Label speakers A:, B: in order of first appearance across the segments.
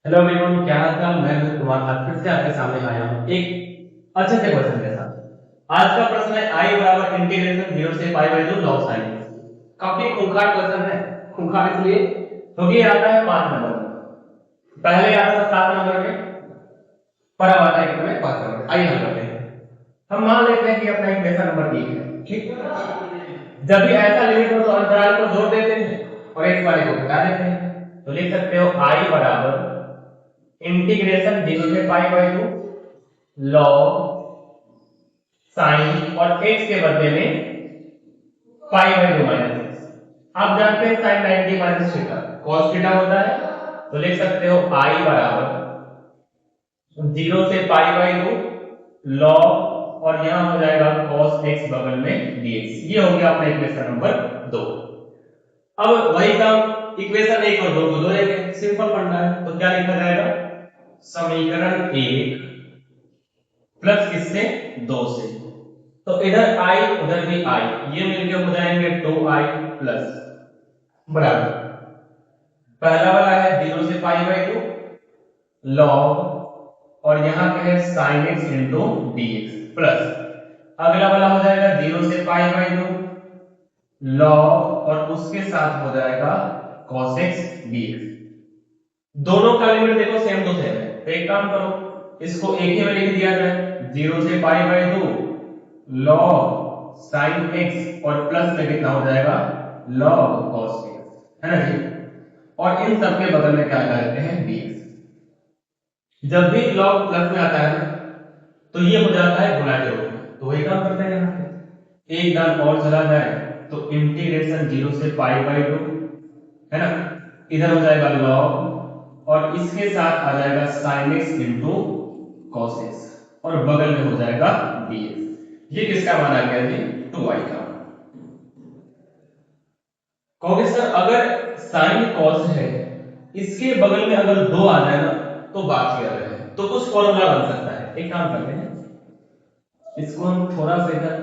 A: Hello everyone, क्या हाल चाल। मैं हूं कुमार, आज फिर से आपके सामने आया हूं एक अच्छे से क्वेश्चन के साथ। आज का प्रश्न है आई बराबर इंटीग्रेशन 0 से पाई बाय 2 लॉग साइन। काफी खूंखार क्वेश्चन है। खूंखार इसलिए क्योंकि ये आता है 5 नंबर में, पहले आता था 7 नंबर में, पर अब आता है इसमें 5 नंबर में। आइए हल करते हैं। हम मान लेते हैं कि अपना इक्वेशन नंबर 1 है, ठीक। जब भी ऐसा लिमिट हो तो अंतराल को जोड़ देते हैं और x वाले को घटा देते हैं। तो लिख सकते हो आई बराबर इंटीग्रेशन 0 से पाई बाय 2 लॉग साइन और x के बदले में पाई बाय 2 माइनस एक्स। आप जानते हैं sine 90 minus theta cos theta होता है। तो लिख सकते हो आई बराबर 0 से पाई बाय 2 लॉग और यहां हो जाएगा cos x बगल में dx। ये हो गया अपना इक्वेशन नंबर 2। अब वही काम इक्वेशन 1 और 2 को जोड़ेंगे, सिंपल फंडा है। तो क्या लिखा जाएगा, समीकरण 1 प्लस किससे 2 से। तो इधर आई उधर भी आई, ये मिलके हो जाएंगे 2i प्लस बराबर पहला वाला है 0 से पाई बाय 2 लॉग और यहां पे है sin x into dx plus अगला वाला हो जाएगा 0 से पाई बाय 2 लॉग और उसके साथ हो जाएगा cos x dx। दोनों का लिमिट देखो सेम टू सेम है, तो एक काम करो, इसको एक ही में लिख दिया जाए 0 से pi by 2 log sin x और प्लस में कितना हो जाएगा log cos x, है ना जी। और इन सब के बगल में क्या लगा देते हैं dx। जब भी log प्लस में आता है तो ये हो जाता है गुणा के रूप में। तो वही काम करते हैं यहाँ पे, एक दान और चला जाए तो इंटीग्रेशन 0 से पाई बाय 2, है ना, इधर हो जाएगा log और इसके साथ आ जाएगा sin x into cos x और बगल में हो जाएगा dx। ये किसका मान आ गया जी, 2y का। कहोगे सर अगर sin cos है इसके बगल में अगर 2 आ जाए ना तो बात ही अलग है, तो कुछ फॉर्मूला बन सकता है। एक काम करते हैं, इसको हम थोड़ा सा इधर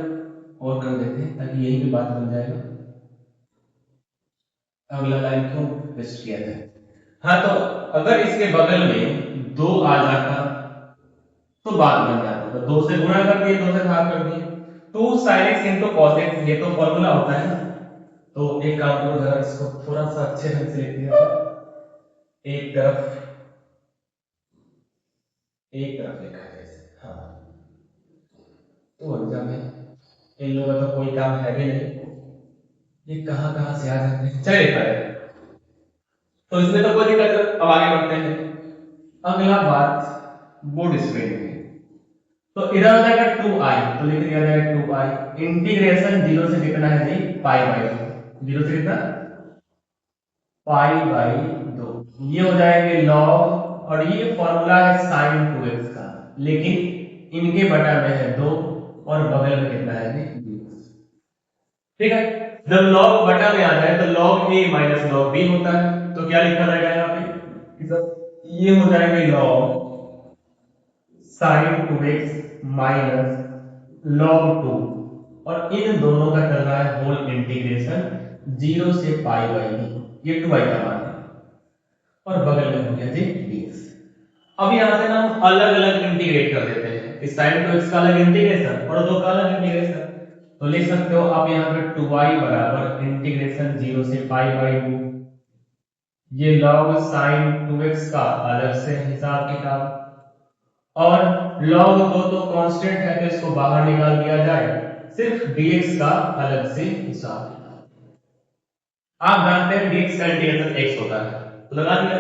A: और कर देते हैं ताकि यही पे बात बन जाएगा। अगला लाइन क्यों वेस्ट किया जाए। हाँ, तो अगर इसके बगल में 2 आ जाता तो बात बन जाती, तो 2 से गुणा कर दिए, 2 से भाग कर दिए। 2 sin x into cos x, ये तो फॉर्मूला होता है ना। तो एक काम करो, जरा इसको थोड़ा सा अच्छे ढंग से लिख दिया जाए। एक तरफ लिखा है जैसे, हाँ। तो एग्जाम में इन लोगों का तो कोई काम है भी नहीं, ये कहाँ कहाँ से आ जाते हैं। चलिए लिखा है, तो इसमें तो कोई दिक्कत नहीं। अब आगे बढ़ते हैं। अगला बात बोर्ड स्क्रीन पे, तो इधर हो जाएगा 2i, तो लिख दिया जाएगा 2i इंटीग्रेशन 0 से कितना है जी, पाई बाय 2। 0 से कितना, पाई बाय 2। ये हो जाएंगे लॉग और ये फॉर्मूला है sin 2x का, लेकिन इनके बटा में है 2 और बगल में कितना है जी 2। ठीक है, जब लॉग बटा में आ जाए तो log a minus log b होता है। तो क्या लिखा जाएगा यहाँ पे, ये हो जाएंगे log sin 2x minus log 2 और इन दोनों का चल रहा है होल इंटीग्रेशन 0 से पाई बाई b, ये 2y का मान है और बगल में हो गया जी dx। अब यहां से ना हम अलग अलग इंटीग्रेट कर देते हैं, इस sin 2x का अलग इंटीग्रेशन और 2 का अलग इंटीग्रेशन। तो लिख सकते हो आप यहाँ पे 2y बराबर इंटीग्रेशन 0 से पाई बाई 2, ये log sin 2x का अलग से हिसाब किताब और log 2 तो कांस्टेंट है तो इसको बाहर निकाल दिया जाए, सिर्फ dx का अलग से हिसाब। आप जानते हैं dx का इंटीग्रेशन x होता है, तो लगा दिया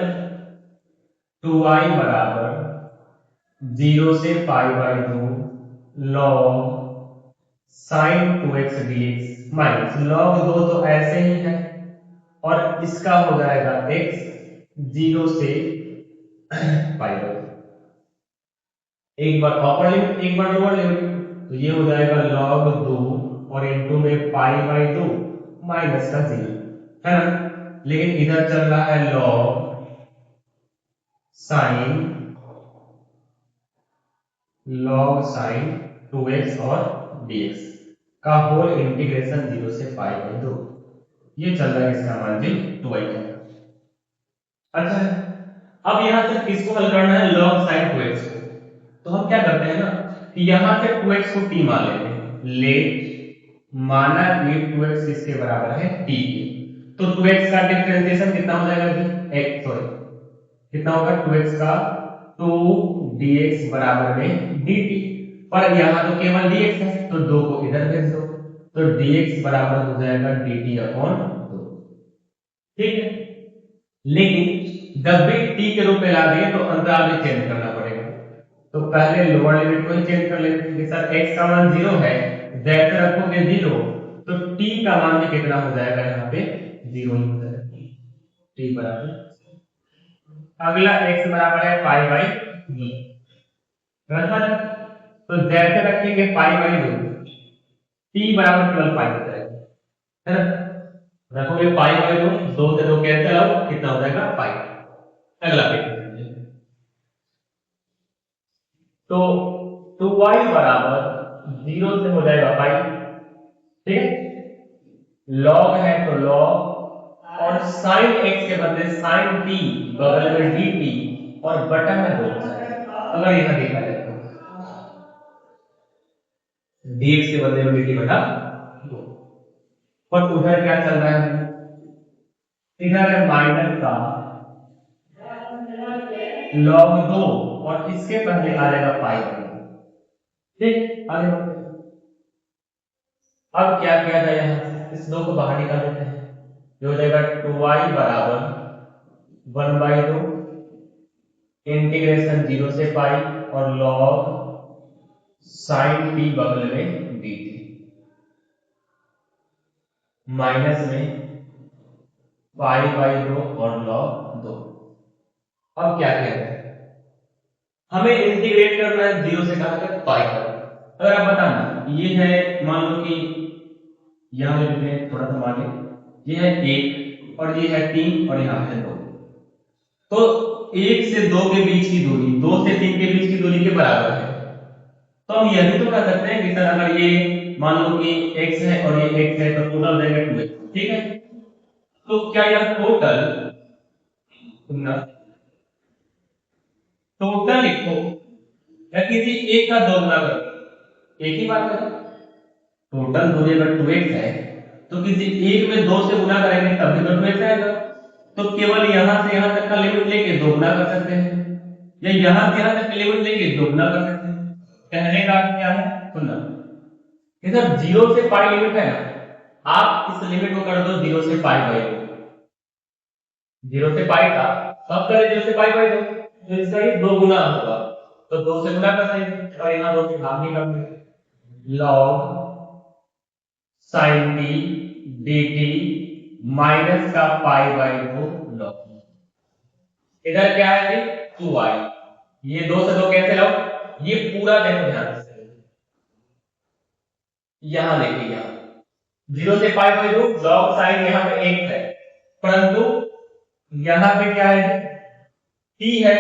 A: 2y बराबर 0 से pi by 2 log sin 2x dx minus log 2 तो ऐसे ही है और इसका हो जाएगा x 0 से पाई बाई 2, एक बार अपर लिमिट एक बार लोअर लिमिट, तो ये हो जाएगा log 2 और इनटू में पाई बाई 2 माइनस का 0, है ना। लेकिन इधर चल रहा है log sin 2x और dx का होल इंटीग्रेशन 0 से पाई बाई 2, ये चल रहा है इसका मान जी 2y का। अच्छा है, अब यहाँ से किसको हल करना है, log sin 2x को। तो हम क्या करते हैं ना कि यहाँ से 2x को t मान लेते हैं, लेट माना कि 2x किसके बराबर है, t के। तो 2x का डिफरेंशिएशन कितना हो जाएगा जी, x सॉरी कितना होगा 2x का 2 dx बराबर में dt। पर यहाँ तो केवल dx है तो 2 को इधर भेज दो, तो dx बराबर हो जाएगा dt अपॉन 2। ठीक है, लेकिन जब भी t के रूप में ला दिए तो अंतराल भी चेंज करना पड़ेगा। तो पहले लोअर लिमिट को ही चेंज कर लेते हैं कि सर x का मान 0 है, जैसे रखोगे 0 तो t का मान भी कितना हो जाएगा, यहाँ पे 0 ही हो जाएगा, t बराबर। अगला x बराबर है पाई बाई 2, रखा ना, तो जैसे रखेंगे पाई बाई 2 t बराबर केवल पाई हो जाएगा, है ना। रखोगे पाई बाई 2, 2 से 2 कैंसिल आउट, कितना हो जाएगा पाई। अगला पेज तो 2y बराबर 0 से हो जाएगा पाई, ठीक है, log है तो log, और sin x के बदले sin t बगल में dt, और बटा में 2। अगर यहां देखा जाए तो dx के बदले में dt बटा 2। पर उधर क्या चल रहा है, इधर है माइनस का log 2, और इसके पहले आ जाएगा पाई। ठीक, आगे बढ़ते हैं। अब क्या किया जाए, यहां इस 2 को बाहर निकाल देते हैं, जो हो जाएगा 2y बराबर 1/2 इंटीग्रेशन 0 से पाई और log sin t बगल में dt, माइनस में पाई बाई 2 और log 2। अब क्या किया जाए, हमें इंटीग्रेट करना है 0 से कहां तक, पाई तक। अगर आप बताना ये है, मान लो कि यहां ले लेते हैं थोड़ा सा आगे, ये है 1 और ये है 3 और यहां है 2, तो 1 से 2 के बीच की दूरी 2 से 3 के बीच की दूरी के बराबर है। तो हम यह भी तो कर सकते हैं कि सर अगर ये मान लो कि x है और ये x है तो टोटल हो जाएगा 2x, ठीक है। तो क्या यह टोटल, सुनना, टोटल लिखो या किसी एक का दो गुना करो, एक ही बात है। टोटल दूरी अगर 2x है तो किसी एक में 2 से गुना करेंगे तब भी तो 2x आएगा। तो केवल यहां से यहां तक का लिमिट लेके 2 गुना कर सकते हैं, या यहां से यहां तक की लिमिट लेके 2 गुना कर सकते हैं। कहने का अर्थ क्या है, सुनना, इधर 0 से पाई लिमिट है ना, आप इस लिमिट को कर दो 0 से पाई बाई 2, 0 से पाई था सब करें 0 से पाई बाई 2, तो इसका ये 2 गुना होगा, तो 2 से गुना कर देंगे और यहां 2 से भाग नहीं कर देंगे, log sin t dt minus का पाई बाई 2 log। इधर क्या है जी 2y, ये 2 से 2 कैंसिल आउट, ये पूरा देखो ध्यान से, यहां देखिए, यहां 0 से पाई बाई 2 log sin यहां पे 1 है, परंतु यहां पे क्या है t है,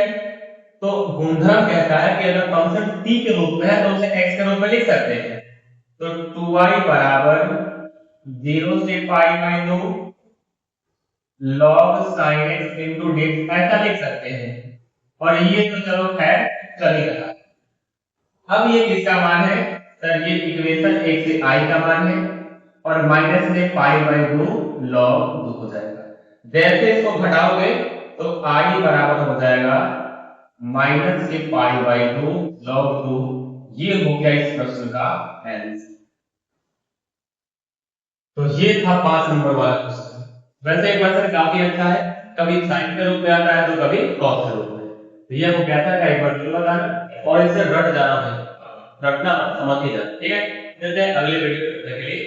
A: तो गुणधर्म कहता है कि अगर फंक्शन t के रूप में है तो उसे x के रूप में लिख सकते हैं। तो 2y बराबर 0 से pi by 2 log sin x into dx ऐसा लिख सकते हैं, और ये तो चलो खैर चल ही रहा है। अब ये किसका मान है सर, ये इक्वेशन 1 से i का मान है, और माइनस में पाई बाई 2 log 2 हो जाएगा। जैसे इसको घटाओगे तो i बराबर हो जाएगा माइनस के पाई बाई 2 log 2। ये हो गया इस प्रश्न का आंसर। तो ये था 5 नंबर वाला क्वेश्चन। वैसे एक क्वेश्चन काफी अच्छा है, कभी साइन के रूप में आता है तो कभी कॉस के रूप में। तो ये आपको कहता है कि एक बार जरूर लगाना और इसे रट जाना है, रटना समझ ही जाना, ठीक है। चलते हैं अगले वीडियो के लिए।